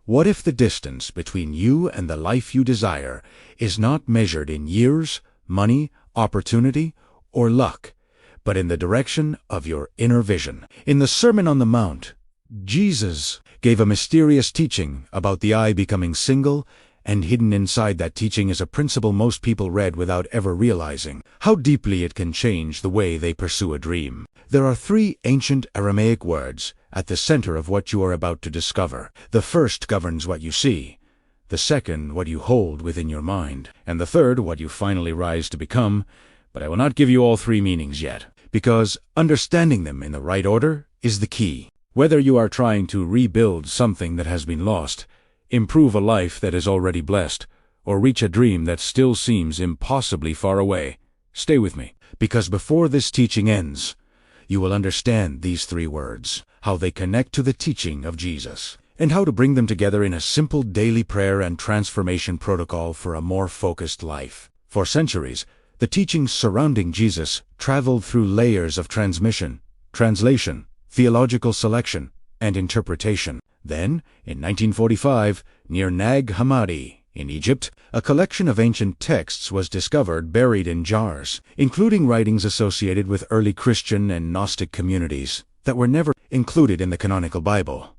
What if the distance between you and the life you desire is not measured in years, money, opportunity, or luck, but in the direction of your inner vision? In the Sermon on the Mount, Jesus gave a mysterious teaching about the eye becoming single, and hidden inside that teaching is a principle most people read without ever realizing how deeply it can change the way they pursue a dream. There are 3 ancient Aramaic words at the center of what you are about to discover. The first governs what you see, the second what you hold within your mind, and the third what you finally rise to become. But I will not give you all 3 meanings yet, because understanding them in the right order is the key. Whether you are trying to rebuild something that has been lost, improve a life that is already blessed, or reach a dream that still seems impossibly far away, stay with me, because before this teaching ends, you will understand these 3 words, how they connect to the teaching of Jesus, and how to bring them together in a simple daily prayer and transformation protocol for a more focused life. For centuries, the teachings surrounding Jesus traveled through layers of transmission, translation, theological selection, and interpretation. Then, in 1945, near Nag Hammadi, in Egypt, a collection of ancient texts was discovered buried in jars, including writings associated with early Christian and Gnostic communities that were never included in the canonical Bible.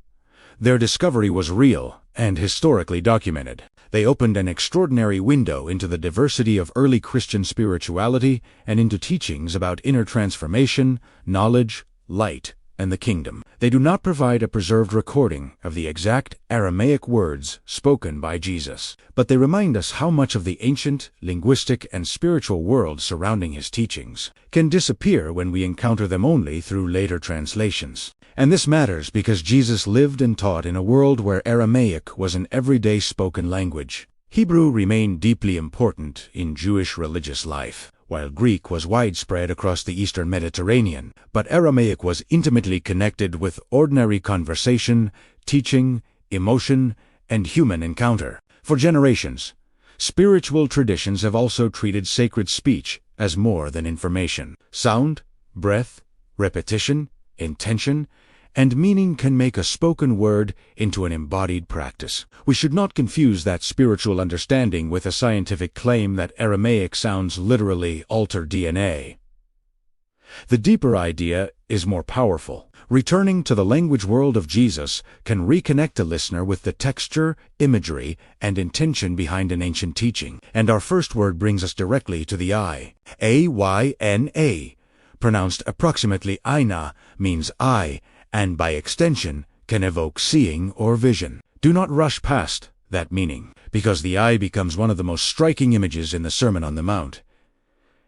Their discovery was real and historically documented. They opened an extraordinary window into the diversity of early Christian spirituality and into teachings about inner transformation, knowledge, light, and the kingdom. They do not provide a preserved recording of the exact Aramaic words spoken by Jesus, but they remind us how much of the ancient, linguistic, and spiritual world surrounding his teachings can disappear when we encounter them only through later translations. And this matters because Jesus lived and taught in a world where Aramaic was an everyday spoken language. Hebrew remained deeply important in Jewish religious life, while Greek was widespread across the Eastern Mediterranean, but Aramaic was intimately connected with ordinary conversation, teaching, emotion, and human encounter. For generations, spiritual traditions have also treated sacred speech as more than information. Sound, breath, repetition, intention, and meaning can make a spoken word into an embodied practice. We should not confuse that spiritual understanding with a scientific claim that Aramaic sounds literally alter DNA. The deeper idea is more powerful. Returning to the language world of Jesus can reconnect a listener with the texture, imagery, and intention behind an ancient teaching. And our first word brings us directly to the eye. Ayna, pronounced approximately Ayna, means eye, and by extension can evoke seeing or vision. Do not rush past that meaning, because the eye becomes one of the most striking images in the Sermon on the Mount.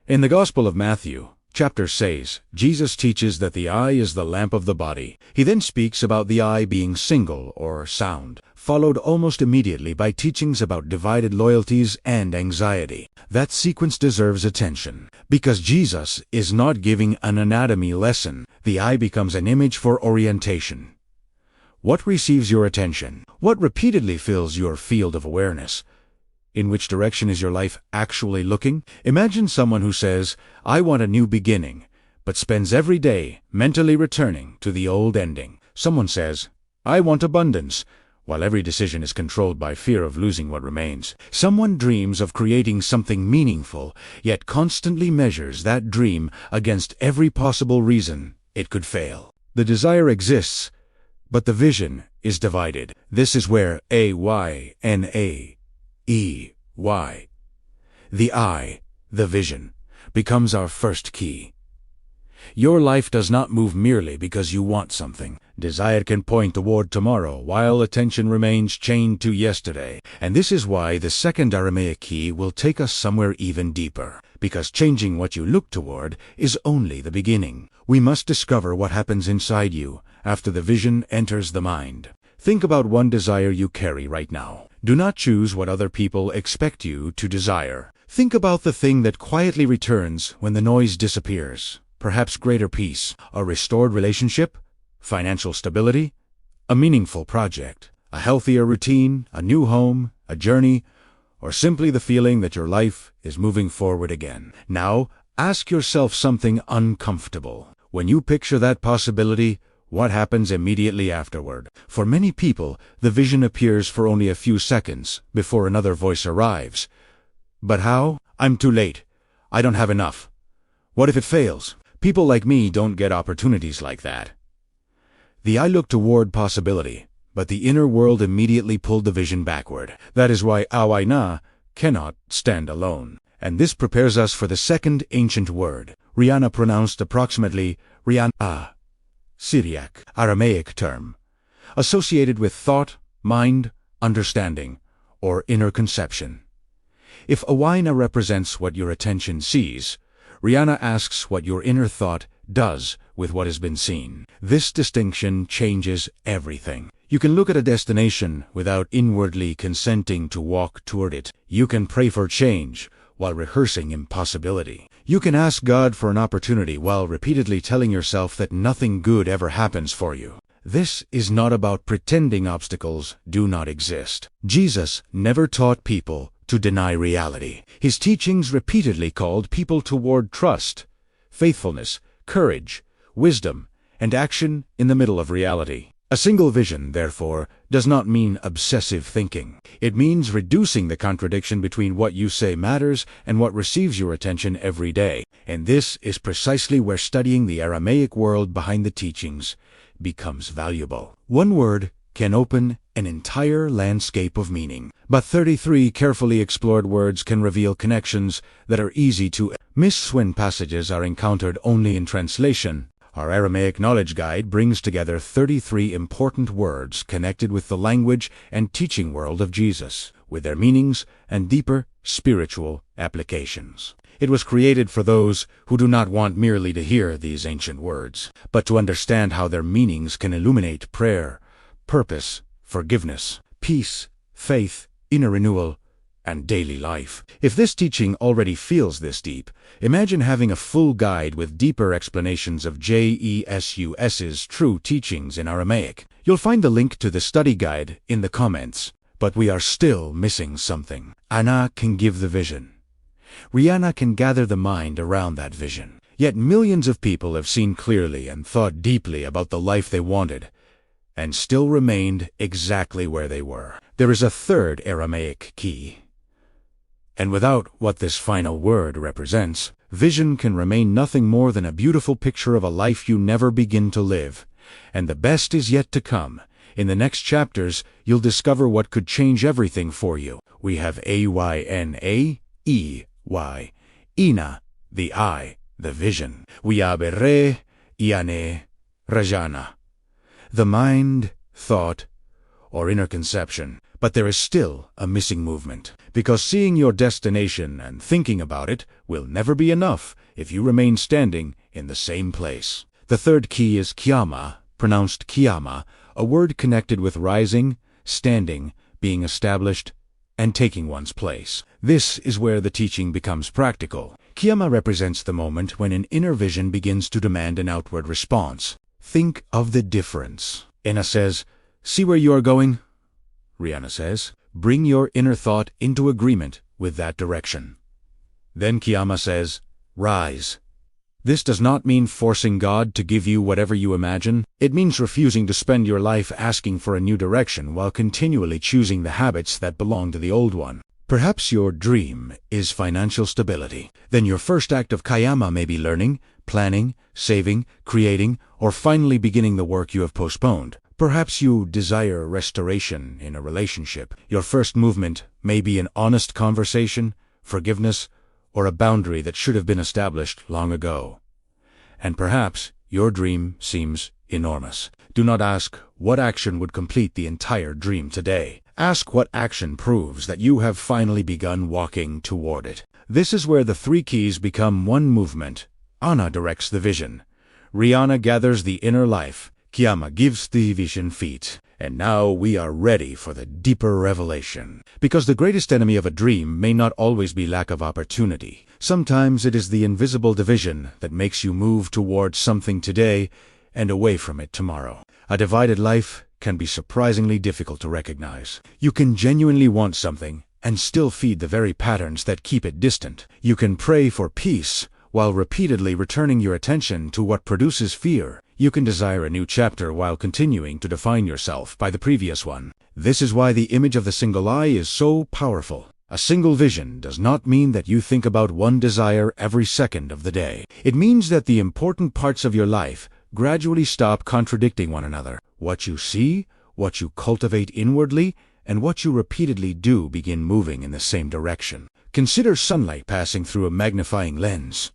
In the Gospel of Matthew, chapter 6, Jesus teaches that the eye is the lamp of the body. He then speaks about the eye being single or sound, followed almost immediately by teachings about divided loyalties and anxiety. That sequence deserves attention, because Jesus is not giving an anatomy lesson. The eye becomes an image for orientation. What receives your attention? What repeatedly fills your field of awareness? In which direction is your life actually looking? Imagine someone who says, "I want a new beginning," but spends every day mentally returning to the old ending. Someone says, "I want abundance," while every decision is controlled by fear of losing what remains. Someone dreams of creating something meaningful, yet constantly measures that dream against every possible reason it could fail. The desire exists, but the vision is divided. This is where Ayna, the eye, the vision, becomes our first key. Your life does not move merely because you want something. Desire can point toward tomorrow, while attention remains chained to yesterday. And this is why the second Aramaic key will take us somewhere even deeper, because changing what you look toward is only the beginning. We must discover what happens inside you after the vision enters the mind. Think about one desire you carry right now. Do not choose what other people expect you to desire. Think about the thing that quietly returns when the noise disappears. Perhaps greater peace, a restored relationship, financial stability, a meaningful project, a healthier routine, a new home, a journey, or simply the feeling that your life is moving forward again. Now, ask yourself something uncomfortable. When you picture that possibility, What happens immediately afterward? For many people, the vision appears for only a few seconds before another voice arrives. But how? I'm too late. I don't have enough. What if it fails? People like me don't get opportunities like that. The eye looked toward possibility, but the inner world immediately pulled the vision backward. That is why Ayna cannot stand alone. And this prepares us for the second ancient word. Reyana pronounced approximately Reyana, Syriac, Aramaic term, associated with thought, mind, understanding, or inner conception. If Ayna represents what your attention sees, Reyana asks what your inner thought does with what has been seen. This distinction changes everything. You can look at a destination without inwardly consenting to walk toward it. You can pray for change while rehearsing impossibility. You can ask God for an opportunity while repeatedly telling yourself that nothing good ever happens for you. This is not about pretending obstacles do not exist. Jesus never taught people to deny reality. His teachings repeatedly called people toward trust, faithfulness, courage, wisdom, and action in the middle of reality. A single vision, therefore, does not mean obsessive thinking. It means reducing the contradiction between what you say matters and what receives your attention every day. And this is precisely where studying the Aramaic world behind the teachings becomes valuable. One word can open an entire landscape of meaning, but 33 carefully explored words can reveal connections that are easy to miss when passages are encountered only in translation. Our Aramaic Knowledge Guide brings together 33 important words connected with the language and teaching world of Jesus, with their meanings and deeper spiritual applications. It was created for those who do not want merely to hear these ancient words, but to understand how their meanings can illuminate prayer, purpose, forgiveness, peace, faith, inner renewal, and daily life. If this teaching already feels this deep, imagine having a full guide with deeper explanations of JESUS's true teachings in Aramaic. You'll find the link to the study guide in the comments. But we are still missing something. Ayna can give the vision. Reyana can gather the mind around that vision. Yet millions of people have seen clearly and thought deeply about the life they wanted, and still remained exactly where they were. There is a third Aramaic key. And without what this final word represents, vision can remain nothing more than a beautiful picture of a life you never begin to live. And the best is yet to come. In the next chapters, you'll discover what could change everything for you. We have Ayna, Ina, the eye, the vision. We have Reyana, the mind, thought, or inner conception. But there is still a missing movement, because seeing your destination and thinking about it will never be enough if you remain standing in the same place. The third key is Kyama, pronounced Kyama, a word connected with rising, standing, being established, and taking one's place. This is where the teaching becomes practical. Kyama represents the moment when an inner vision begins to demand an outward response. Think of the difference. Ayna says, "See where you are going?" Reyana says, "Bring your inner thought into agreement with that direction." Then Kyama says, "Rise." This does not mean forcing God to give you whatever you imagine. It means refusing to spend your life asking for a new direction while continually choosing the habits that belong to the old one. Perhaps your dream is financial stability. Then your first act of Kyama may be learning, planning, saving, creating, or finally beginning the work you have postponed. Perhaps you desire restoration in a relationship. Your first movement may be an honest conversation, forgiveness, or a boundary that should have been established long ago. And perhaps your dream seems enormous. Do not ask what action would complete the entire dream today. Ask what action proves that you have finally begun walking toward it. This is where the three keys become one movement. Ayna directs the vision. Reyana gathers the inner life. Kyama gives the vision feet. And now we are ready for the deeper revelation. Because the greatest enemy of a dream may not always be lack of opportunity. Sometimes it is the invisible division that makes you move towards something today and away from it tomorrow. A divided life can be surprisingly difficult to recognize. You can genuinely want something and still feed the very patterns that keep it distant. You can pray for peace while repeatedly returning your attention to what produces fear. You can desire a new chapter while continuing to define yourself by the previous one. This is why the image of the single eye is so powerful. A single vision does not mean that you think about one desire every second of the day. It means that the important parts of your life gradually stop contradicting one another. What you see, what you cultivate inwardly, and what you repeatedly do begin moving in the same direction. Consider sunlight passing through a magnifying lens.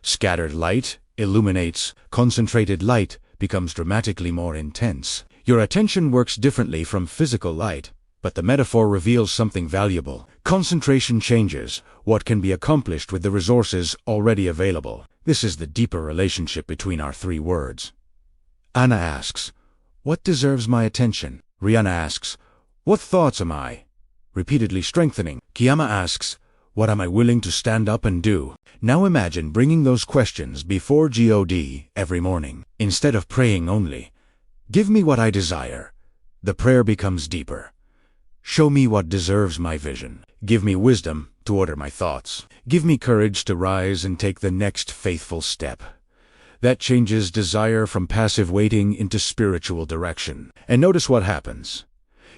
Scattered light illuminates, concentrated light becomes dramatically more intense. Your attention works differently from physical light, but the metaphor reveals something valuable. Concentration changes what can be accomplished with the resources already available. This is the deeper relationship between our three words. Ayna asks, "What deserves my attention?" Reyana asks, "What thoughts am I?" Repeatedly strengthening. Kyama asks, "What am I willing to stand up and do?" Now imagine bringing those questions before God every morning. Instead of praying only, "Give me what I desire," the prayer becomes deeper. "Show me what deserves my vision. Give me wisdom to order my thoughts. Give me courage to rise and take the next faithful step." That changes desire from passive waiting into spiritual direction. And notice what happens.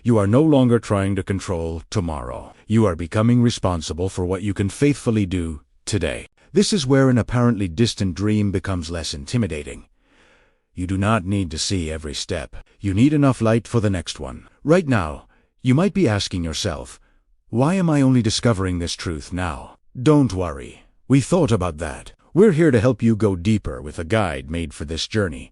You are no longer trying to control tomorrow. You are becoming responsible for what you can faithfully do today. This is where an apparently distant dream becomes less intimidating. You do not need to see every step. You need enough light for the next one. Right now, you might be asking yourself, "Why am I only discovering this truth now?" Don't worry. We thought about that. We're here to help you go deeper with a guide made for this journey.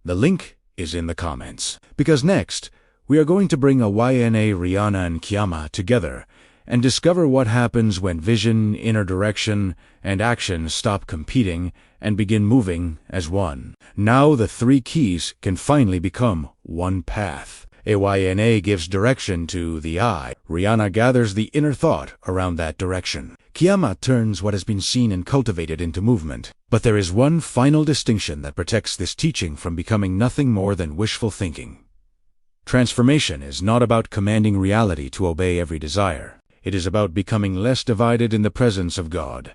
The link is in the comments. Because next, we are going to bring Ayna, Reyana, and Kyama together and discover what happens when vision, inner direction, and action stop competing and begin moving as one. Now the three keys can finally become one path. Ayna gives direction to the eye. Reyana gathers the inner thought around that direction. Kyama turns what has been seen and cultivated into movement. But there is one final distinction that protects this teaching from becoming nothing more than wishful thinking. Transformation is not about commanding reality to obey every desire. It is about becoming less divided in the presence of God.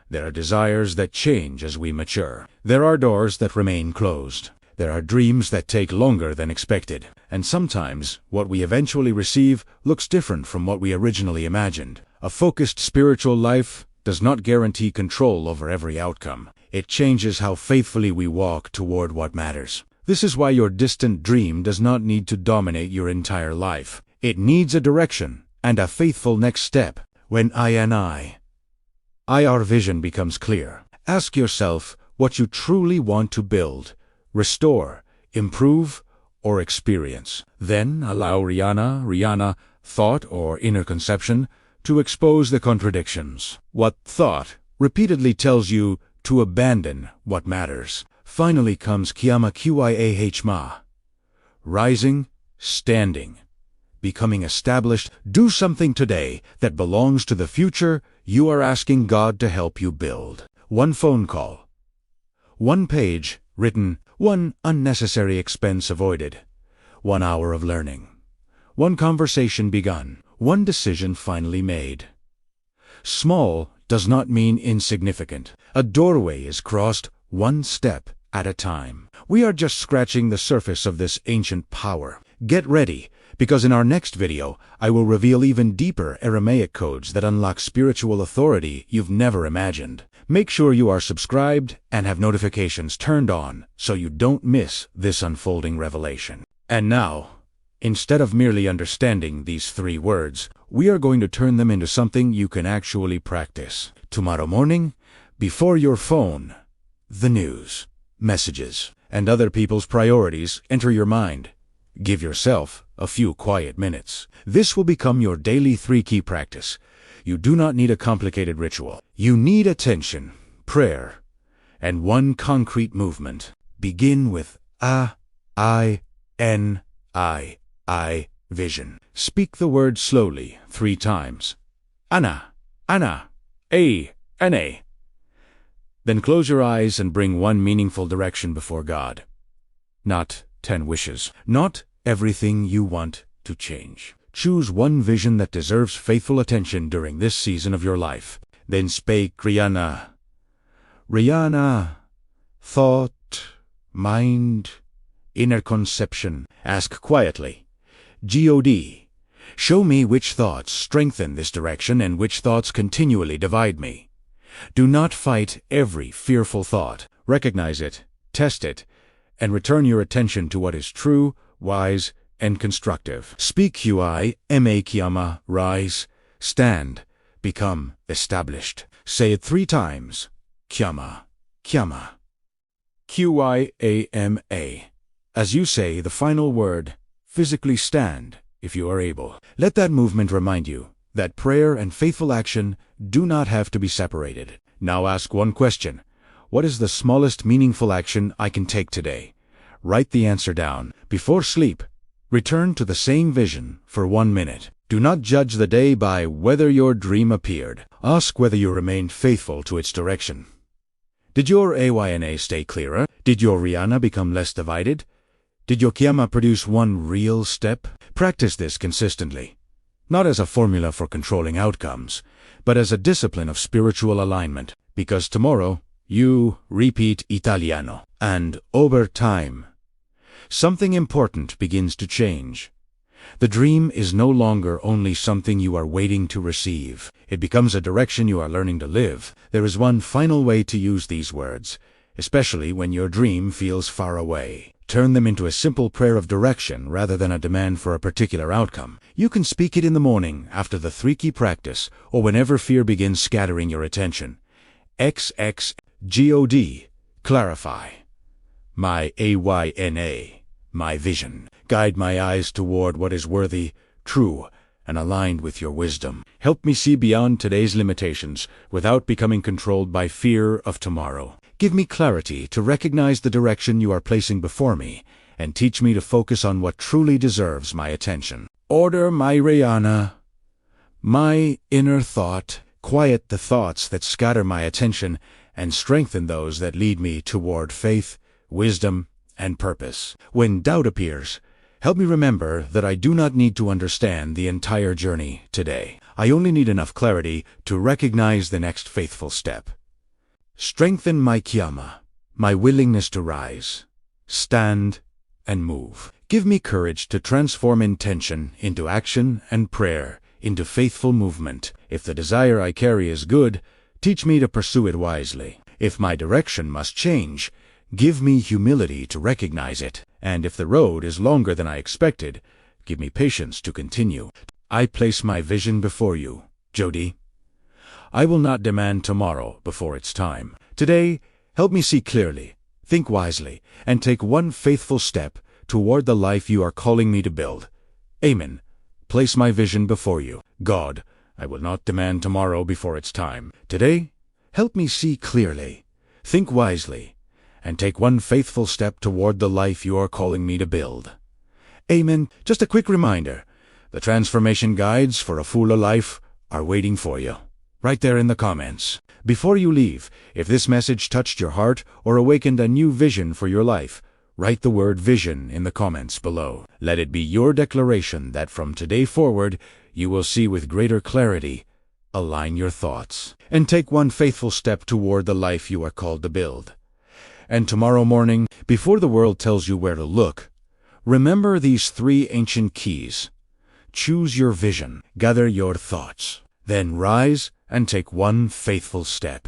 There are desires that change as we mature. There are doors that remain closed. There are dreams that take longer than expected. And sometimes, what we eventually receive looks different from what we originally imagined. A focused spiritual life does not guarantee control over every outcome. It changes how faithfully we walk toward what matters. This is why your distant dream does not need to dominate your entire life. It needs a direction and a faithful next step. When our vision becomes clear, ask yourself what you truly want to build, restore, improve, or experience. Then allow Reyana, thought or inner conception, to expose the contradictions. What thought repeatedly tells you to abandon what matters. Finally comes Kyama, rising, standing, becoming established. Do something today that belongs to the future you are asking God to help you build. One phone call, one page written, one unnecessary expense avoided, 1 hour of learning, one conversation begun, one decision finally made. Small does not mean insignificant. A doorway is crossed one step at a time. We are just scratching the surface of this ancient power. Get ready, because in our next video, I will reveal even deeper Aramaic codes that unlock spiritual authority you've never imagined. Make sure you are subscribed and have notifications turned on so you don't miss this unfolding revelation. And now, instead of merely understanding these 3 words, we are going to turn them into something you can actually practice. Tomorrow morning, before your phone, the news, messages, and other people's priorities enter your mind. Give yourself a few quiet minutes. This will become your daily 3-key practice. You do not need a complicated ritual. You need attention, prayer, and one concrete movement. Begin with vision. Speak the word slowly 3 times. Ayna, A. Then close your eyes and bring one meaningful direction before God. Not 10 wishes. Not everything you want to change. Choose one vision that deserves faithful attention during this season of your life. Then spake Reyana, thought, mind, inner conception. Ask quietly. God, show me which thoughts strengthen this direction and which thoughts continually divide me. Do not fight every fearful thought. Recognize it, test it, and return your attention to what is true, wise, and constructive. Speak Kyama, rise, stand, become established. Say it 3 times. Kyama, Kyama. Kyama. As you say the final word, physically stand, if you are able. Let that movement remind you that prayer and faithful action do not have to be separated. Now ask one question. What is the smallest meaningful action I can take today? Write the answer down. Before sleep, return to the same vision for 1 minute. Do not judge the day by whether your dream appeared. Ask whether you remained faithful to its direction. Did your Ayna stay clearer? Did your Reyana become less divided? Did your Kyama produce one real step? Practice this consistently, not as a formula for controlling outcomes, but as a discipline of spiritual alignment, because tomorrow you repeat Italiano, and over time, something important begins to change. The dream is no longer only something you are waiting to receive. It becomes a direction you are learning to live. There is one final way to use these words, especially when your dream feels far away. Turn them into a simple prayer of direction rather than a demand for a particular outcome. You can speak it in the morning after the 3-key practice or whenever fear begins scattering your attention. God, clarify. My Ayna, my vision. Guide my eyes toward what is worthy, true, and aligned with your wisdom. Help me see beyond today's limitations without becoming controlled by fear of tomorrow. Give me clarity to recognize the direction you are placing before me, and teach me to focus on what truly deserves my attention. Order my Reyana, my inner thought. Quiet the thoughts that scatter my attention, and strengthen those that lead me toward faith, wisdom, and purpose. When doubt appears, help me remember that I do not need to understand the entire journey today. I only need enough clarity to recognize the next faithful step. Strengthen my Kyama, my willingness to rise, stand, and move. Give me courage to transform intention into action and prayer into faithful movement. If the desire I carry is good, teach me to pursue it wisely. If my direction must change, give me humility to recognize it. And if the road is longer than I expected, give me patience to continue. I place my vision before you, Jody. I will not demand tomorrow before it's time. Today, help me see clearly, think wisely, and take one faithful step toward the life you are calling me to build. Amen. Place my vision before you. God, I will not demand tomorrow before it's time. Today, help me see clearly, think wisely, and take one faithful step toward the life you are calling me to build. Amen. Just a quick reminder, the transformation guides for a fuller life are waiting for you, right there in the comments. Before you leave, if this message touched your heart or awakened a new vision for your life, write the word vision in the comments below. Let it be your declaration that from today forward, you will see with greater clarity, align your thoughts, and take one faithful step toward the life you are called to build. And tomorrow morning, before the world tells you where to look, remember these 3 ancient keys. Choose your vision, gather your thoughts, then rise and take one faithful step.